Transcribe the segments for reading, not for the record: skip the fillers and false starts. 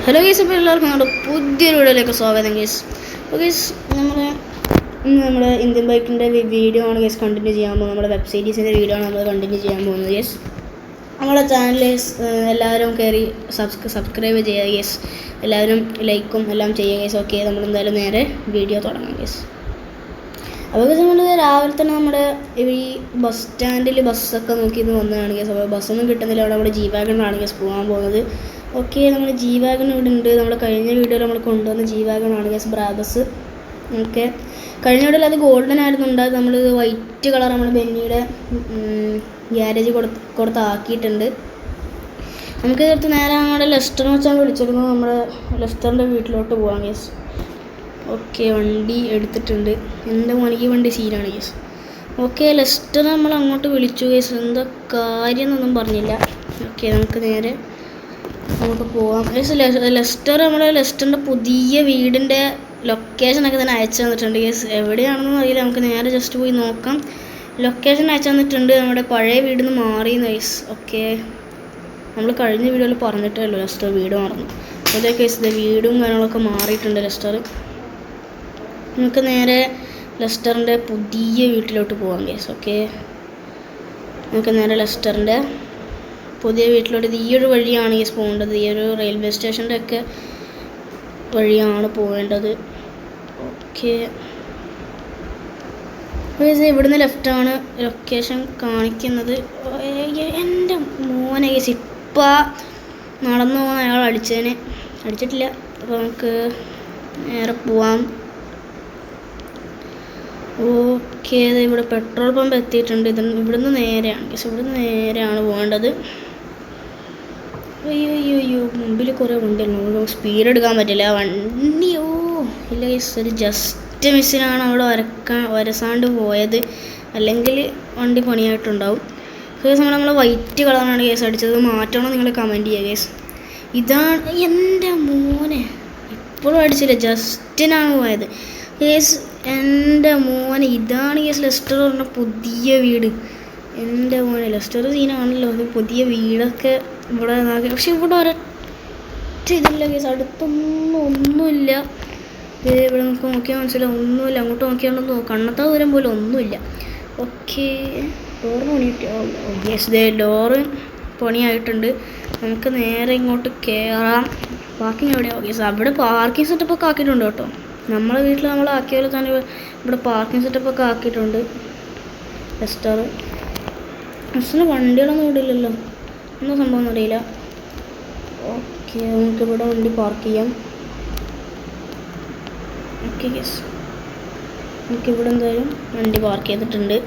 Hello guys, അപ്പോൾ എല്ലാവർക്കും നമ്മുടെ പുതിയൊരു വീഡിയോയിലേക്ക് സ്വാഗതം ഗൈസ്. അപ്പോൾ ഗൈസ് നമ്മുടെ ഇന്ത്യൻ ബൈക്കിൻ്റെ വീഡിയോ ആണ് ഗൈസ് കണ്ടിന്യൂ ചെയ്യാൻ പോകുന്നത്. നമ്മുടെ വെബ് സീരീസിൻ്റെ വീഡിയോ ആണ് നമ്മൾ കണ്ടിന്യൂ ചെയ്യാൻ പോകുന്നത് ഗൈസ്. നമ്മുടെ ചാനൽ എല്ലാവരും കയറി സബ്സ്ക്രൈബ് ചെയ്യുക ഗൈസ്. എല്ലാവരും ലൈക്കും എല്ലാം ചെയ്യുക ഗൈസ്. ഓക്കെ, നമ്മളെന്തായാലും നേരെ വീഡിയോ തുടങ്ങാം ഗൈസ്. അപ്പോൾ ഗൈസ് നമ്മൾ രാവിലെ തന്നെ നമ്മുടെ ഈ ബസ് സ്റ്റാൻഡിൽ ബസ്സൊക്കെ നോക്കിയിട്ട് വന്നതാണ് ഗൈസ്. അപ്പോൾ ബസ്സൊന്നും കിട്ടുന്നില്ല. അവിടെ നമ്മുടെ G-Wagon ഗൈസ് പോകാൻ പോകുന്നത്. ഓക്കെ, നമ്മൾ G-Wagon ഇവിടെ ഉണ്ട്. നമ്മൾ കഴിഞ്ഞ വീഡിയോയിൽ നമ്മൾ കൊണ്ടുവന്ന G-Wagon ഗൈസ്, ബ്രാബസ്. ഓക്കെ, കഴിഞ്ഞ വീഡിയോയിൽ അത് ഗോൾഡൻ ആയിരുന്നു ഉണ്ടായത്. നമ്മൾ വൈറ്റ് കളർ നമ്മൾ ബെന്നിയുടെ ഗ്യാരേജ് കൊടുത്താക്കിയിട്ടുണ്ട്. നമുക്ക് എടുത്ത് നേരെ നമ്മുടെ ലെസ്റ്ററിനെ വെച്ചാൽ വിളിച്ചിരുന്നു. നമ്മുടെ ലെസ്റ്ററിൻ്റെ വീട്ടിലോട്ട് പോകാം ഗൈസ്. ഓക്കെ, വണ്ടി എടുത്തിട്ടുണ്ട്. എൻ്റെ മോനിക്ക് വണ്ടി സീനാണ് ഗൈസ്. ഓക്കെ, ലെസ്റ്റർ നമ്മൾ അങ്ങോട്ട് വിളിച്ചു ഗൈസ്. എന്താ കാര്യം എന്നൊന്നും പറഞ്ഞില്ല. ഓക്കെ, നമുക്ക് നേരെ നമുക്ക് പോവാം ഗൈസ്. ലെസ്റ്ററിൻ്റെ പുതിയ വീടിൻ്റെ ലൊക്കേഷനൊക്കെ തന്നെ അയച്ചു തന്നിട്ടുണ്ട് ഗൈസ്. എവിടെയാണെന്നൊന്നും അറിയില്ല. നമുക്ക് നേരെ ജസ്റ്റ് പോയി നോക്കാം. ലൊക്കേഷൻ അയച്ചു തന്നിട്ടുണ്ട്. നമ്മുടെ പഴയ വീടിൽ നിന്ന് മാറിയെന്ന് ഗൈസ്. ഓക്കെ, നമ്മൾ കഴിഞ്ഞ വീഡിയോയിൽ പറഞ്ഞിട്ടല്ലോ ലെസ്റ്റർ വീട് മാറുന്നു. അതേ ഗൈസ്, വീടും കാര്യങ്ങളൊക്കെ മാറിയിട്ടുണ്ട് ലെസ്റ്റർ. നമുക്ക് നേരെ ലെസ്റ്ററിൻ്റെ പുതിയ വീട്ടിലോട്ട് പോകാം ഗൈസ്. ഓക്കെ, നമുക്ക് നേരെ ലെസ്റ്ററിൻ്റെ പുതിയ വീട്ടിലോട്ട് ഈ ഒരു വഴിയാണ് ഗൈസ് പോകേണ്ടത്. ഈ ഒരു റെയിൽവേ സ്റ്റേഷൻ്റെ ഒക്കെ വഴിയാണ് പോകേണ്ടത്. ഓക്കെ ഗൈസ്, ഇവിടുന്ന് ലെഫ്റ്റാണ് ലൊക്കേഷൻ കാണിക്കുന്നത്. എൻ്റെ മോനെ ഗൈസ്, ഇപ്പം നടന്നു പോകുന്ന അയാൾ അടിച്ചിട്ടില്ല. അപ്പോൾ നമുക്ക് നേരെ പോവാം. ഓക്കെ, ഇവിടെ പെട്രോൾ പമ്പ് എത്തിയിട്ടുണ്ട്. ഇവിടുന്ന് നേരെയാണ് ഗൈസ്, ഇവിടുന്ന് നേരെയാണ് പോകേണ്ടത്. അയ്യോ, മുമ്പിൽ കുറേ വണ്ടിയുണ്ട്. സ്പീഡ് എടുക്കാൻ പറ്റില്ല വണ്ടിയോ ഇല്ല ഗൈസ്. ഒരു ജസ്റ്റ് മിസ്സിനാണ് അവിടെ വരസാണ്ട് പോയത്. അല്ലെങ്കിൽ വണ്ടി പണിയായിട്ടുണ്ടാവും ഗൈസ്. നമ്മൾ വൈറ്റ് കളറാണ് ഗൈസ് അടിച്ചത്. മാറ്റണോ നിങ്ങൾ കമൻറ്റ് ചെയ്യുക ഗൈസ്. ഇതാണ് എൻ്റെ മോനെ, ഇപ്പോഴും അടിച്ചില്ല, ജസ്റ്റിനാണ് പോയത് ഗൈസ്. എൻ്റെ മോനെ, ഇതാണ് ഗൈസ് ലെസ്റ്റർ പറഞ്ഞ പുതിയ വീട്. എൻ്റെ മോനെ, ലെസ്റ്റർ സീനാണല്ലോ. അത് പുതിയ വീടൊക്കെ ഇവിടെ ഇതാക്കി. പക്ഷെ ഇവിടെ ഒരൊറ്റ ഇതില്ല ഗൈസ്, ഒന്നുമില്ല. ഇവിടെ നമുക്ക് നോക്കിയാൽ മനസ്സിലാവും, ഒന്നുമില്ല. അങ്ങോട്ട് നോക്കിയാലൊന്നും കണ്ണത്താ ദൂരം പോലും ഒന്നുമില്ല. ഓക്കെ, ഡോറിന് പണിയിട്ടോ ഗൈസ്. ഡോറ് പണിയായിട്ടുണ്ട്. നമുക്ക് നേരെ ഇങ്ങോട്ട് കയറാം. പാർക്കിംഗ് എവിടെയാവും ഗൈസ്? അവിടെ പാർക്കിംഗ് സെറ്റപ്പൊക്കെ ആക്കിയിട്ടുണ്ട് കേട്ടോ. നമ്മളെ വീട്ടിൽ നമ്മൾ ആക്കിയ പോലെ തന്നെ ഇവിടെ പാർക്കിംഗ് സെറ്റപ്പൊക്കെ ആക്കിയിട്ടുണ്ട്. ലെസ്റ്ററിന് വണ്ടികളൊന്നും ഇവിടെ ഇല്ലല്ലോ, ഒന്നും സംഭവം അറിയില്ല. ഓക്കെ, നമുക്കിവിടെ വണ്ടി പാർക്ക് ചെയ്യാം. ഓക്കെ ഗൈസ്, നമുക്കിവിടെ എന്തായാലും വണ്ടി പാർക്ക് ചെയ്തിട്ടുണ്ട്.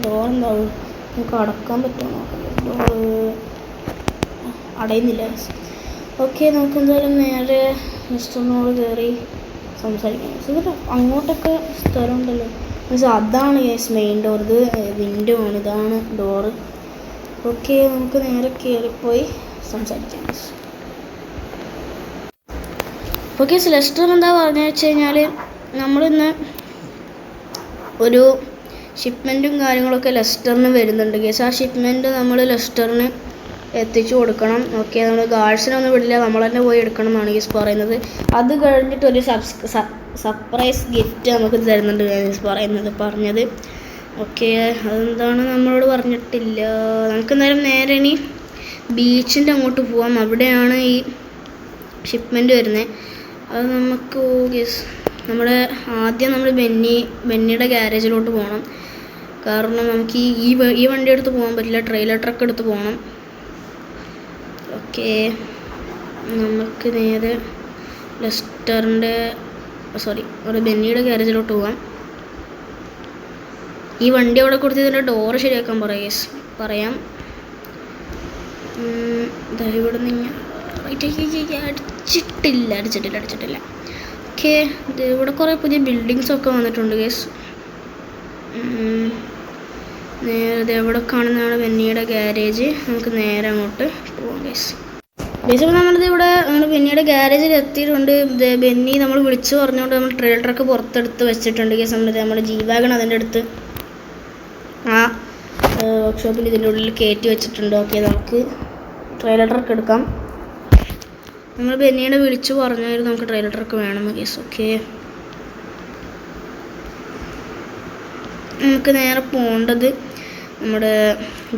ഡോർ എന്താവും നമുക്ക് അടക്കാൻ പറ്റുമോ? Door അടയുന്നില്ല guys. ഓക്കെ, നമുക്ക് എന്തായാലും നേരെ ലെസ്റ്ററിനോട് കയറി സംസാരിക്കാം. ഇവിടെ അങ്ങോട്ടൊക്കെ സ്ഥലമുണ്ടല്ലോ മീൻസ് അതാണ് ഗൈസ് മെയിൻ ഡോർ. ഇത് വിൻഡോ ആണ്, ഇതാണ് ഡോറ്. ഓക്കെ, നമുക്ക് നേരെ കയറിപ്പോയി സംസാരിക്കാം. ഓക്കെ, ലെസ്റ്റർ എന്താ പറഞ്ഞു വെച്ച് കഴിഞ്ഞാൽ നമ്മളിന്ന് ഒരു ഷിപ്മെൻറ്റും കാര്യങ്ങളൊക്കെ ലെസ്റ്ററിന് വരുന്നുണ്ട് ഗൈസ്. ആ ഷിപ്മെൻറ്റ് നമ്മൾ ലെസ്റ്ററിന് എത്തിച്ചു കൊടുക്കണം. ഓക്കെ, നമ്മൾ ഗാർഡ്സിനൊന്നും വിടില്ല, നമ്മൾ തന്നെ പോയി എടുക്കണം എന്നാണ് ഗൈസ് പറയുന്നത്. അത് കഴിഞ്ഞിട്ട് ഒരു സർപ്രൈസ് ഗിഫ്റ്റ് നമുക്ക് തരുന്നുണ്ട് ഗൈസ് പറഞ്ഞത്. ഓക്കെ, അതെന്താണ് നമ്മളോട് പറഞ്ഞിട്ടില്ല. നമുക്ക് എന്തായാലും നേരെ ഇനി ബീച്ചിൻ്റെ അങ്ങോട്ട് പോവാം. അവിടെയാണ് ഈ ഷിപ്മെൻറ്റ് വരുന്നത്. അത് നമുക്ക് ഗൈസ് ആദ്യം നമ്മൾ ബെന്നിയുടെ ഗ്യാരേജിലോട്ട് പോകണം. കാരണം നമുക്ക് ഈ വണ്ടി എടുത്ത് പോകാൻ പറ്റില്ല, ട്രെയിലർ ട്രക്ക് എടുത്ത് പോകണം. ഓക്കെ, നമുക്ക് നേരെ ഒരു ബെന്നിയുടെ ഗ്യാരേജിലോട്ട് പോകാം. ഈ വണ്ടി അവിടെ കൊടുത്ത് ഇതിൻ്റെ ഡോറ് ശരിയാക്കാൻ പറയാം. ഇവിടെ നിന്ന് അടിച്ചിട്ടില്ല. ഓക്കെ, ഇവിടെ കുറേ പുതിയ ബിൽഡിങ്സൊക്കെ വന്നിട്ടുണ്ട് ഗൈസ്. നേരെ എവിടെ കാണുന്നതാണ് ബെന്നിയുടെ ഗ്യാരേജ്. നമുക്ക് നേരെ അങ്ങോട്ട് പോകാം ഗൈസ്. ഇപ്പോൾ നമ്മളിവിടെ ബെന്നിയുടെ ഗ്യാരേജിൽ എത്തിയിട്ടുണ്ട്. ബെന്നി നമ്മൾ വിളിച്ചു പറഞ്ഞുകൊണ്ട് നമ്മൾ ട്രെയിലർ ട്രക്ക് പുറത്തെടുത്ത് വെച്ചിട്ടുണ്ട് ഗൈസ്. നമ്മുടെ G-Wagon അതിൻ്റെ അടുത്ത് ആ വർക്ക്ഷോപ്പിൽ ഇതിൻ്റെ ഉള്ളിൽ കയറ്റി വെച്ചിട്ടുണ്ട്. ഓക്കെ, നമുക്ക് ട്രെയിലർ ട്രക്ക് എടുക്കാം. നമ്മൾ ബെന്നിയുടെ വിളിച്ച് പറഞ്ഞായിരുന്നു നമുക്ക് ട്രെയിലർ ട്രക്ക് വേണമെന്ന് കേസ്. ഓക്കെ, നമുക്ക് നേരെ പോകേണ്ടത് നമ്മുടെ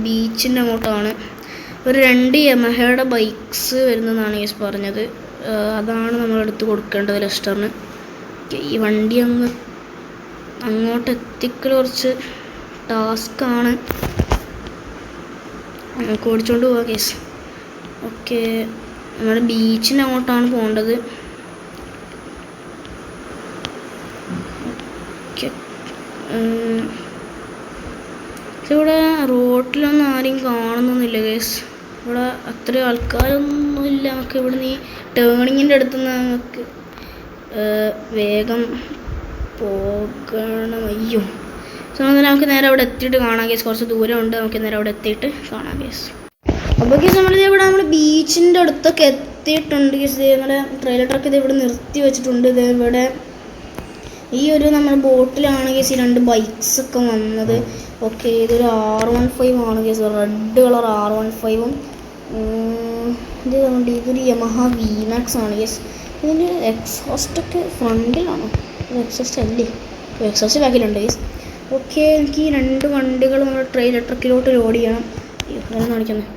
ബീച്ചിൻ്റെ അങ്ങോട്ടാണ്. ഒരു 2 യമഹയുടെ ബൈക്സ് വരുന്നതെന്നാണ് കേസ് പറഞ്ഞത്. അതാണ് നമ്മളെടുത്ത് കൊടുക്കേണ്ടത് ലെസ്റ്ററിന്. ഈ വണ്ടി അങ്ങോട്ട് എത്തിക്കൽ കുറച്ച് ടാസ്ക്കാണ്. നമുക്ക് ഓടിച്ചുകൊണ്ട് പോവാം കേസ്. ഓക്കെ, നമ്മുടെ ബീച്ചിൻ്റെ അങ്ങോട്ടാണ് പോകേണ്ടത്. ഓക്കെ, ഇവിടെ റോട്ടിലൊന്നും ആരെയും കാണുന്നൊന്നുമില്ല കേസ്. ഇവിടെ അത്രയും ആൾക്കാരൊന്നുമില്ല. നമുക്ക് ഇവിടെ നിന്ന് ഈ ടേണിങ്ങിൻ്റെ അടുത്തുനിന്ന് നമുക്ക് വേഗം പോകണം. അയ്യോ, സോ നമുക്ക് നേരെ അവിടെ എത്തിയിട്ട് കാണാം കേസ്. കുറച്ച് ദൂരമുണ്ട്, നമുക്ക് നേരെ അവിടെ എത്തിയിട്ട് കാണാം കേസ്. അപ്പോൾ കേസ് നമ്മൾ ബീച്ചിൻ്റെ അടുത്തൊക്കെ എത്തിയിട്ടുണ്ട് കേസ്. നമ്മുടെ ട്രെയിലർ ട്രക്ക് ഇത് ഇവിടെ നിർത്തി വെച്ചിട്ടുണ്ട്. ഇത് ഇവിടെ ഈ ഒരു നമ്മുടെ ബോട്ടിലാണ് കേസ് ഈ 2 ബൈക്സൊക്കെ വന്നത്. ഓക്കെ, ഇതൊരു R15 ആണ് കേസ്. റെഡ് കളർ R15ഉം ഇതൊരു യമഹ VMAX ആണ് കേസ്. ഇതിൻ്റെ എക്സോസ്റ്റൊക്കെ ഫ്രണ്ടിലാണോ? എക്സോസ്റ്റ് അല്ലേ? എക്സോസ്റ്റ് ബാക്കിലുണ്ട് കേസ്. ഓക്കെ, എനിക്ക് ഈ 2 വണ്ടികൾ നമ്മുടെ ട്രെയിലർ ട്രക്കിലോട്ട് ലോഡ് ചെയ്യണം. അയ്യോ, അങ്ങനെ കാണിക്കുന്നത്.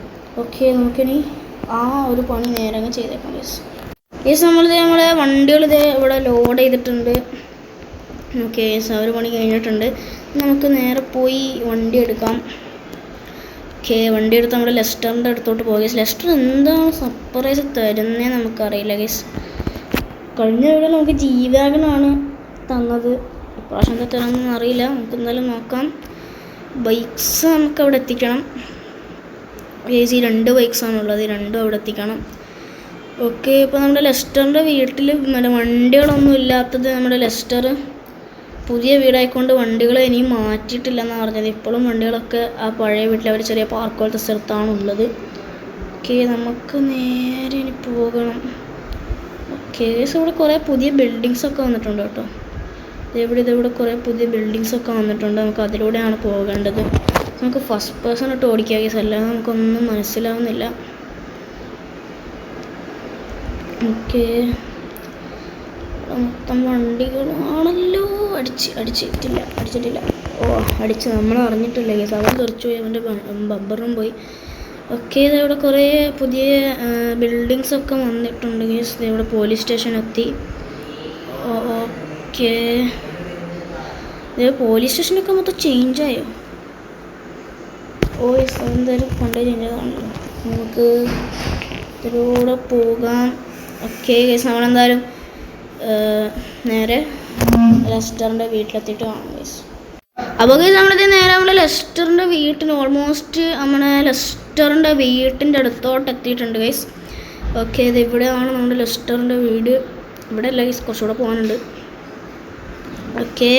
ഓക്കെ, നമുക്കിനി ആ ഒരു പണി നേരെ ചെയ്തേക്കാം കേസ്. കേസ് നമ്മളെ വണ്ടികൾ ഇവിടെ ലോഡ് ചെയ്തിട്ടുണ്ട്. ഓക്കെ, ആ ഒരു പണി കഴിഞ്ഞിട്ടുണ്ട്. നമുക്ക് നേരെ പോയി വണ്ടി എടുക്കാം. ഓക്കെ, വണ്ടി എടുത്ത് നമ്മുടെ ലെസ്റ്ററിൻ്റെ അടുത്തോട്ട് പോകുക കേസ്. ലെസ്റ്റർ എന്താണ് സർപ്രൈസ് തരുന്നതെന്ന് നമുക്കറിയില്ല കേസ്. കഴിഞ്ഞ വീഡിയോ നമുക്ക് G-Wagon തന്നത്. ഇപ്രാവശ്യം എന്താ തരാമെന്നൊന്നും അറിയില്ല. നമുക്ക് എന്തായാലും നോക്കാം. ബൈക്സ് നമുക്ക് അവിടെ എത്തിക്കണം കേസ്. ഈ 2 ബൈക്സാണുള്ളത്, ഈ 2 അവിടെ എത്തിക്കണം. ഓക്കെ, ഇപ്പോൾ നമ്മുടെ ലെസ്റ്ററിൻ്റെ വീട്ടിൽ വണ്ടികളൊന്നും ഇല്ലാത്തത് നമ്മുടെ ലെസ്റ്റർ പുതിയ വീടായിക്കൊണ്ട് വണ്ടികൾ ഇനിയും മാറ്റിയിട്ടില്ലെന്നാണ് പറഞ്ഞത്. ഇപ്പോഴും വണ്ടികളൊക്കെ ആ പഴയ വീട്ടിൽ അവർ ചെറിയ പാർക്ക് പോലത്തെ സ്ഥലത്താണുള്ളത്. ഓക്കെ, നമുക്ക് നേരെ ഇനി പോകണം. ഓക്കെ, ഇവിടെ കുറേ പുതിയ ബിൽഡിങ്സൊക്കെ വന്നിട്ടുണ്ട് കേട്ടോ. ഇതെവിടെ കുറേ പുതിയ ബിൽഡിങ്സൊക്കെ വന്നിട്ടുണ്ട്. നമുക്ക് അതിലൂടെയാണ് പോകേണ്ടത്. നമുക്ക് ഫസ്റ്റ് പേഴ്സൺ ഇട്ട് ഓടിക്കുക കേസ്, അല്ലാതെ നമുക്കൊന്നും മനസ്സിലാവുന്നില്ല. ഓക്കെ, മൊത്തം വണ്ടികളാണല്ലോ. അടിച്ചിട്ടില്ല. ഓ, അടിച്ച് നമ്മൾ അറിഞ്ഞിട്ടില്ല കേസ്. അവൻ തെറിച്ചു പോയി, അവൻ്റെ ബബ്ബറും പോയി. ഓക്കെ, ഇതവിടെ കുറേ പുതിയ ബിൽഡിങ്സൊക്കെ വന്നിട്ടുണ്ട് കേസ്. ഇവിടെ പോലീസ് സ്റ്റേഷൻ എത്തി. ഓക്കെ, പോലീസ് സ്റ്റേഷനൊക്കെ മൊത്തം ചേഞ്ചായോ? ഓ, എന്തായാലും പണ്ടേ ചേഞ്ചാണല്ലോ. നമുക്ക് ഇതിലൂടെ പോകാം. ഓക്കെ കേസ്, നമ്മളെന്തായാലും നേരെ ലെസ്റ്ററിൻ്റെ വീട്ടിലെത്തിയിട്ട് കാണാം കേസ്. അപ്പോൾ കേസ് നമ്മളിത് നേരെ നമ്മുടെ ലെസ്റ്ററിൻ്റെ വീട്ടിന് ഓൾമോസ്റ്റ് നമ്മുടെ ലെസ്റ്ററിൻ്റെ വീട്ടിൻ്റെ അടുത്തോട്ട് എത്തിയിട്ടുണ്ട് കേസ്. ഓക്കെ, ഇത് ഇവിടെയാണ് നമ്മുടെ ലെസ്റ്ററിൻ്റെ വീട്. ഇവിടെ അല്ല കേസ്, കുറച്ചുകൂടെ പോകാനുണ്ട്. ഓക്കെ,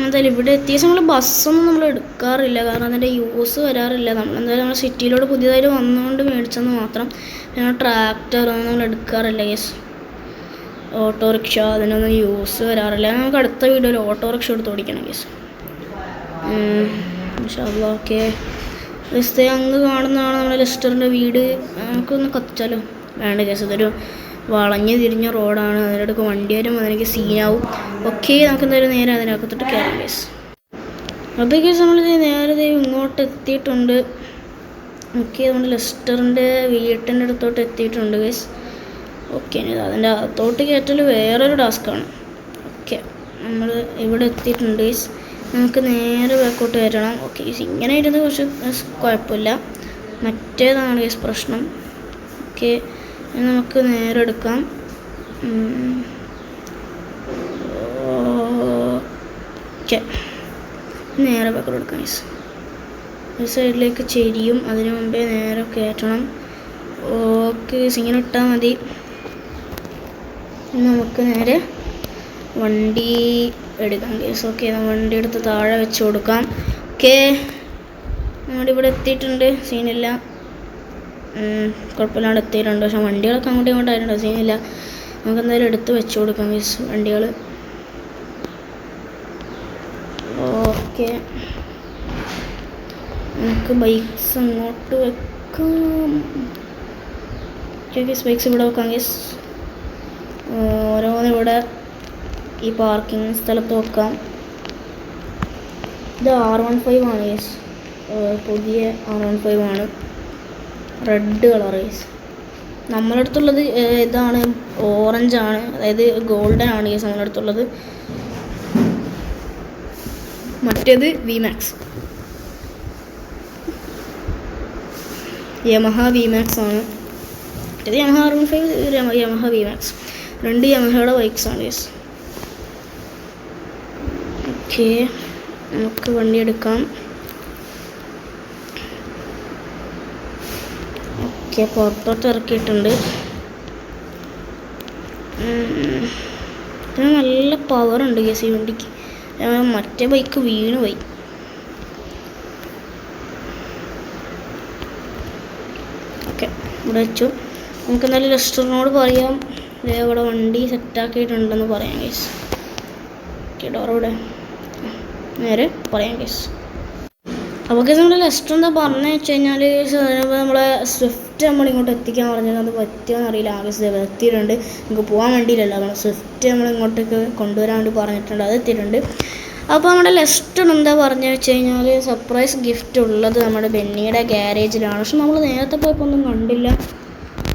എന്തായാലും ഇവിടെ എത്തിയ നമ്മൾ ബസ്സൊന്നും നമ്മൾ എടുക്കാറില്ല, കാരണം അതിൻ്റെ യൂസ് വരാറില്ല. നമ്മളെന്തായാലും നമ്മുടെ സിറ്റിയിലോട്ട് പുതിയതായിട്ട് വന്നുകൊണ്ട് മേടിച്ചെന്ന് മാത്രം. ഞങ്ങൾ ട്രാക്ടറൊന്നും നമ്മൾ എടുക്കാറില്ല കേസ്. ഓട്ടോറിക്ഷ അതിനൊന്നും യൂസ് വരാറില്ല. നമുക്ക് അടുത്ത വീഡിയോയിൽ ഓട്ടോറിക്ഷ എടുത്ത് ഓടിക്കണം കേസ്. ഓക്കെ, ജസ്റ്റ് അങ്ങ് കാണുന്നതാണ് നമ്മുടെ ലെസ്റ്ററിൻ്റെ വീട്. നമുക്കൊന്ന് കത്തിച്ചാലോ? വേണ്ട കേസ്, ഇതൊരു വളഞ്ഞ് തിരിഞ്ഞ റോഡാണ്. അതിനിടയ്ക്ക് വണ്ടി വരും, അതിനൊക്കെ സീനാവും. ഓക്കെ, നമുക്ക് എന്തായാലും നേരെ അതിനകത്തോട്ട് കയറാം കേസ്. അപ്പോൾ കേസ് നമ്മളിത് നേരെ ഇങ്ങോട്ട് എത്തിയിട്ടുണ്ട്. ഓക്കെ, നമ്മുടെ ലെസ്റ്ററിൻ്റെ വീട്ടിൻ്റെ അടുത്തോട്ട് എത്തിയിട്ടുണ്ട് കേസ്. ഓക്കെ, അതിൻ്റെ അകത്തോട്ട് കയറ്റൽ വേറൊരു ടാസ്ക്കാണ്. ഓക്കെ, നമ്മൾ ഇവിടെ എത്തിയിട്ടുണ്ട് കേസ്. നമുക്ക് നേരെ ബാക്കോട്ട് കയറ്റണം. ഓക്കെ കേസ്, ഇങ്ങനെ ഇരുന്ന് കുറച്ച് കുഴപ്പമില്ല. മറ്റേതാണ് കേസ് പ്രശ്നം. ഓക്കെ, നമുക്ക് നേരെ എടുക്കാം. ഓക്കെ, നേരെ ബാക്കോട്ട് എടുക്കാം കേസ്. ഒരു സൈഡിലേക്ക് ചെരിയും, അതിന് മുമ്പേ നേരെ കയറ്റണം. ഓക്കെ കേസ്, ഇങ്ങനെ ഇട്ടാൽ മതി. നമുക്ക് നേരെ വണ്ടി എടുക്കാം കേസ്. ഓക്കെ, വണ്ടി എടുത്ത് താഴെ വെച്ച് കൊടുക്കാം. ഓക്കെ, നമ്മളിവിടെ എത്തിയിട്ടുണ്ട്, സീനില്ല. കുഴപ്പമില്ലാണ്ട് എത്തിയിട്ടുണ്ട്. പക്ഷെ വണ്ടികളൊക്കെ അങ്ങോട്ടും ഇങ്ങോട്ടായിട്ടുണ്ട്, സീനില്ല. നമുക്ക് എന്തായാലും എടുത്ത് വെച്ച് കൊടുക്കാം കേസ് വണ്ടികൾ. ഓക്കെ, നമുക്ക് ബൈക്സ് അങ്ങോട്ട് വെക്കാം. ഓക്കെ സ്പെക്സ് ഇവിടെ വെക്കാം ഗൈസ്. ഓരോന്ന് ഇവിടെ ഈ പാർക്കിംഗ് സ്ഥലത്ത് വെക്കാം. ഇത് R15 ആണ് ഗൈസ്, പുതിയ R15 ആണ്, റെഡ് കളർ ഗൈസ്. നമ്മളെ അടുത്തുള്ളത് ഇതാണ്, ഓറഞ്ചാണ്, അതായത് ഗോൾഡൻ ആണ് ഗൈസ് നമ്മളെ അടുത്തുള്ളത്. മറ്റേത് VMAX, യമഹ VMAX ആണ്. മറ്റേത് യമഹ R15, യമഹ VMAX, രണ്ട് യമഹയുടെ ബൈക്സ് ആണ് ഗൈസ്. ഓക്കെ നമുക്ക് വണ്ടി എടുക്കാം. ഓക്കെ പുറത്തോട്ട് ഇറക്കിയിട്ടുണ്ട്. ഇതിന് നല്ല പവറുണ്ട് ഗൈസ് ഈ വണ്ടിക്ക്. മറ്റേ ബൈക്ക് വീണ് പോയി. ഓക്കെ ഇവിടെ വെച്ചു. നമുക്ക് എന്തായാലും ലെസ്റ്ററിനോട് പറയാം ഇവിടെ വണ്ടി സെറ്റാക്കിയിട്ടുണ്ടെന്ന് പറയാം ഗൈസ്. ഓക്കെ ഡോറോടെ നേരെ പറയാം ഗൈസ്. അപ്പോൾ ഗൈസ് നമ്മുടെ ലെസ്റ്റർ എന്താ പറഞ്ഞു വെച്ച് കഴിഞ്ഞാൽ നമ്മളെ സ്വിഫ്റ്റ് നമ്മളിങ്ങോട്ട് എത്തിക്കാൻ പറഞ്ഞാൽ അത് പറ്റുമെന്ന് അറിയില്ല. ആകെ എത്തിയിട്ടുണ്ട്. നമുക്ക് പോകാൻ വേണ്ടിയില്ലല്ലോ, നമ്മൾ സ്വിഫ്റ്റ് നമ്മളിങ്ങോട്ടേക്ക് കൊണ്ടുവരാൻ വേണ്ടി പറഞ്ഞിട്ടുണ്ട്, അത് എത്തിയിട്ടുണ്ട്. അപ്പോൾ നമ്മുടെ ലെസ്റ്റർ എന്താ പറഞ്ഞു വെച്ച് കഴിഞ്ഞാൽ സർപ്രൈസ് ഗിഫ്റ്റ് ഉള്ളത് നമ്മുടെ ബെന്നിയുടെ ഗ്യാരേജിലാണ്. പക്ഷെ നമ്മൾ നേരത്തെ പോയപ്പോൾ ഒന്നും കണ്ടില്ല.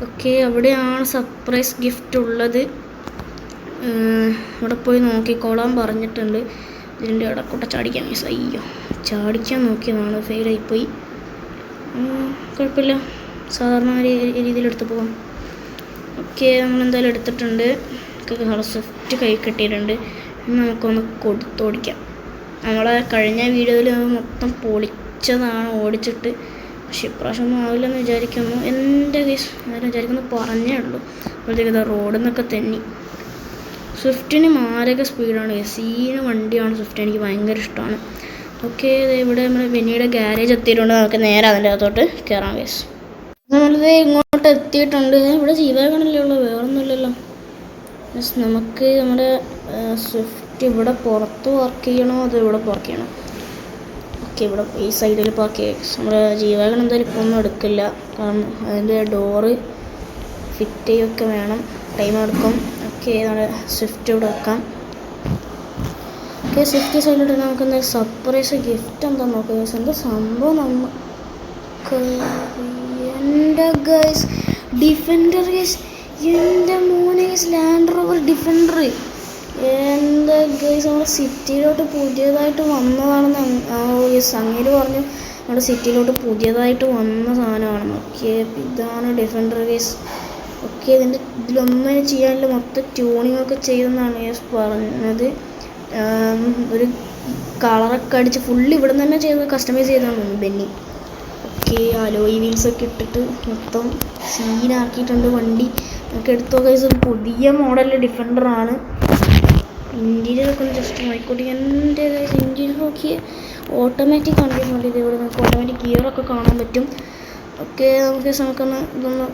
ഓക്കെ അവിടെയാണ് സർപ്രൈസ് ഗിഫ്റ്റ് ഉള്ളത്. അവിടെ പോയി നോക്കിക്കോളാൻ പറഞ്ഞിട്ടുണ്ട്. ഇതിൻ്റെ ഇടക്കൂട്ട ചാടിക്കാൻ മീൻസ് അയ്യോ ചാടിക്കാൻ നോക്കിയതാണ്, ഫെയിലായിപ്പോയി. കുഴപ്പമില്ല, സാധാരണ രീതിയിലെടുത്ത് പോകാം. ഓക്കെ നമ്മളെന്തായാലും എടുത്തിട്ടുണ്ട്. സ്വിഫ്റ്റ് കൈ കെട്ടിയിട്ടുണ്ട്. നമുക്കൊന്ന് കൊടുത്തോടിക്കാം. നമ്മളെ കഴിഞ്ഞ വീഡിയോയിൽ മൊത്തം പൊളിച്ചതാണ് ഓടിച്ചിട്ട്. പക്ഷെ ഇപ്രാവശ്യം ഒന്നും ആവില്ലെന്ന് വിചാരിക്കുന്നു. എൻ്റെ കേസ് ഞാൻ വിചാരിക്കുന്നു പറഞ്ഞേ ഉള്ളൂ. അപ്പോഴത്തേക്ക് ഇതാ റോഡിൽ നിന്നൊക്കെ തെന്നി. സ്വിഫ്റ്റിന് മാരക സ്പീഡാണ് കേസ്, സീന് വണ്ടിയാണ് സ്വിഫ്റ്റ്, എനിക്ക് ഭയങ്കര ഇഷ്ടമാണ്. ഓക്കെ ഇവിടെ നമ്മൾ ബെന്നിയുടെ ഗ്യാരേജ് എത്തിയിട്ടുണ്ട്. നമുക്ക് നേരെ അതിൻ്റെ അകത്തോട്ട് കയറാം കേസ്. നമ്മളിത് ഇങ്ങോട്ട് എത്തിയിട്ടുണ്ട്. ഇവിടെ ജീവകണല്ലേ ഉള്ളൂ, വേറൊന്നുമില്ലല്ലോ. യെസ് നമുക്ക് നമ്മുടെ സ്വിഫ്റ്റ് ഇവിടെ പുറത്ത് പാർക്ക് ചെയ്യണോ അതോ ഇവിടെ പാർക്ക് ചെയ്യണം? ഓക്കെ ഇവിടെ ഈ സൈഡിൽ പാർക്ക് ചെയ്യാം. നമ്മുടെ ജീവകണം എന്തായാലും ഇപ്പോൾ ഒന്നും എടുക്കില്ല, കാരണം അതിൻ്റെ ഡോറ് ഫിറ്റ് ചെയ്യുകയൊക്കെ വേണം, ടൈം എടുക്കും. ഓക്കെ നമ്മുടെ സ്വിഫ്റ്റ് ഇവിടെ വെക്കാം. ഓക്കെ സ്വിഫ്റ്റ് സൈഡിലിട്ട് നമുക്ക് എന്താ സർപ്രൈസ് ഗിഫ്റ്റ് എന്താ നോക്കുക. എന്താ സംഭവം നമുക്ക് എൻ്റെ ഗൈസ് ഡിഫൻഡർ ഗൈസ്, എൻ്റെ മോനെ ഗൈസ് ലാൻഡ് റോവർ ഡിഫൻഡർ. എൻ്റെ ഗൈസ് നമ്മുടെ സിറ്റിയിലോട്ട് പുതിയതായിട്ട് വന്നതാണെന്ന് ഗൈസ് അങ്ങേര് പറഞ്ഞു. നമ്മുടെ സിറ്റിയിലോട്ട് പുതിയതായിട്ട് വന്ന സാധനമാണ്. ഓക്കെ ഇതാണ് ഡിഫൻഡർ ഗൈസ്. ഓക്കെ ഇതിലൊന്നും ചെയ്യാനില്ല, മൊത്തം ട്യൂണിങ് ഒക്കെ ചെയ്തെന്നാണ് ഗൈസ് പറഞ്ഞത്. ഒരു കളറൊക്കെ അടിച്ച് ഫുള്ള് ഇവിടെ നിന്ന് തന്നെ ചെയ്ത് കസ്റ്റമൈസ് ചെയ്തതാണ് ബെന്നി. ഓക്കെ അലോയ് വീൽസൊക്കെ ഇട്ടിട്ട് മൊത്തം സീനാക്കിയിട്ടുണ്ട് വണ്ടി. നമുക്ക് എടുത്തോ ഗൈസ്, പുതിയ മോഡൽ ഡിഫൻഡറാണ്. ഇൻറ്റീരിയറൊക്കെ ഒന്ന് ജസ്റ്റ് നോക്കിക്കോട്ടെ. എൻ്റെ ഗൈസ് ഇൻറ്റീരിയർ നോക്കി ഓട്ടോമാറ്റിക് ആണ് ഗൈസ് വണ്ടി. ഇതേപോലെ നമുക്ക് ഓട്ടോമാറ്റിക് ഗിയറൊക്കെ കാണാൻ പറ്റും. ഓക്കെ നമുക്കൊന്ന് ഇതൊന്ന്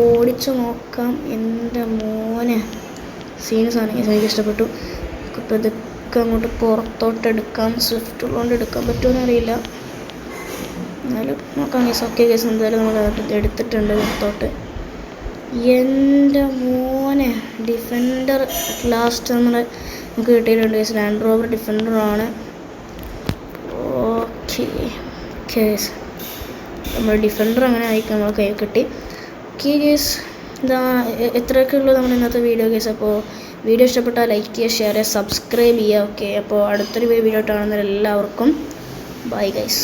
ഓടിച്ച് നോക്കാം. എൻ്റെ മോനെ സീന് സാധനം ഗൈസ്, എനിക്ക് ഇഷ്ടപ്പെട്ടു. ഇപ്പോൾ ഇതൊക്കെ അങ്ങോട്ട് പുറത്തോട്ട് എടുക്കാം. സ്വിഫ്റ്റ് ഉള്ളതുകൊണ്ട് എടുക്കാൻ പറ്റുമെന്ന് അറിയില്ല, എന്നാലും നോക്കാം ഗൈസ്. ഓക്കെ ഗൈസ് എന്തായാലും നമ്മൾ എടുത്തിട്ടുണ്ട് പുറത്തോട്ട്. എൻ്റെ മോനെ ഡിഫൻഡർ ലാസ്റ്റ് നമുക്ക് കിട്ടിയിട്ടുണ്ട് ഗൈസ്. ലാൻഡ് റോവർ ഡിഫൻഡറാണ്. ഓക്കെ ഗൈസ് നമ്മൾ ഡിഫൻഡർ അങ്ങനെ ആയിരിക്കും നമ്മൾ കൈ കിട്ടി. ഓക്കെ ഗൈസ് ഇതാ എത്രയൊക്കെ ഉള്ളൂ നമ്മുടെ ഇന്നത്തെ വീഡിയോ ഗൈസ്. അപ്പോൾ വീഡിയോ ഇഷ്ടപ്പെട്ടാൽ ലൈക്ക് ചെയ്യുക, ഷെയർ ചെയ്യുക, സബ്സ്ക്രൈബ് ചെയ്യുക. ഓക്കെ അപ്പോൾ അടുത്തൊരു വീഡിയോ കാണുന്നവരെല്ലാവർക്കും ബൈ ഗൈസ്.